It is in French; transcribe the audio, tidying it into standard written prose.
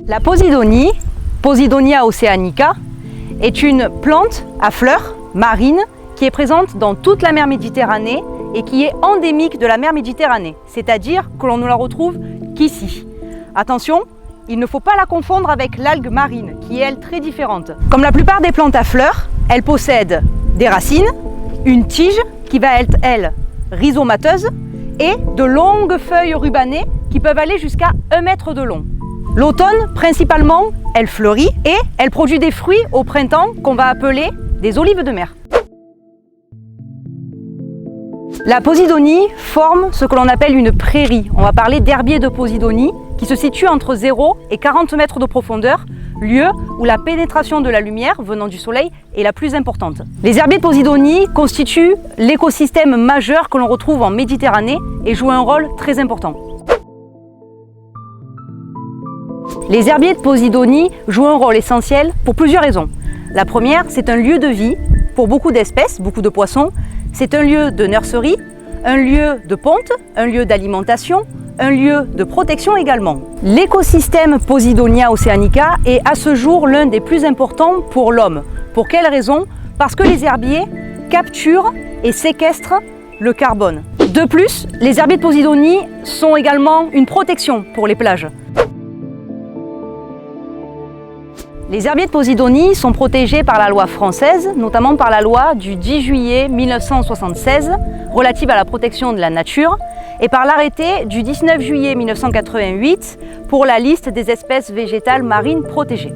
La Posidonie, Posidonia oceanica, est une plante à fleurs marine qui est présente dans toute la mer Méditerranée et qui est endémique de la mer Méditerranée, c'est-à-dire que l'on ne la retrouve qu'ici. Attention, il ne faut pas la confondre avec l'algue marine, qui est elle très différente. Comme la plupart des plantes à fleurs, elle possède des racines, une tige qui va être, elle, rhizomateuse, et de longues feuilles rubanées qui peuvent aller jusqu'à 1 mètre de long. L'automne, principalement, elle fleurit et elle produit des fruits au printemps qu'on va appeler des olives de mer. La Posidonie forme ce que l'on appelle une prairie. On va parler d'herbier de Posidonie qui se situe entre 0 et 40 mètres de profondeur, lieu où la pénétration de la lumière venant du soleil est la plus importante. Les herbiers de Posidonie constituent l'écosystème majeur que l'on retrouve en Méditerranée et jouent un rôle très important. Les herbiers de Posidonie jouent un rôle essentiel pour plusieurs raisons. La première, c'est un lieu de vie pour beaucoup d'espèces, beaucoup de poissons. C'est un lieu de nurserie, un lieu de ponte, un lieu d'alimentation, un lieu de protection également. L'écosystème Posidonia oceanica est à ce jour l'un des plus importants pour l'homme. Pour quelle raison? Parce que les herbiers capturent et séquestrent le carbone. De plus, les herbiers de Posidonie sont également une protection pour les plages. Les herbiers de Posidonie sont protégés par la loi française, notamment par la loi du 10 juillet 1976 relative à la protection de la nature et par l'arrêté du 19 juillet 1988 pour la liste des espèces végétales marines protégées.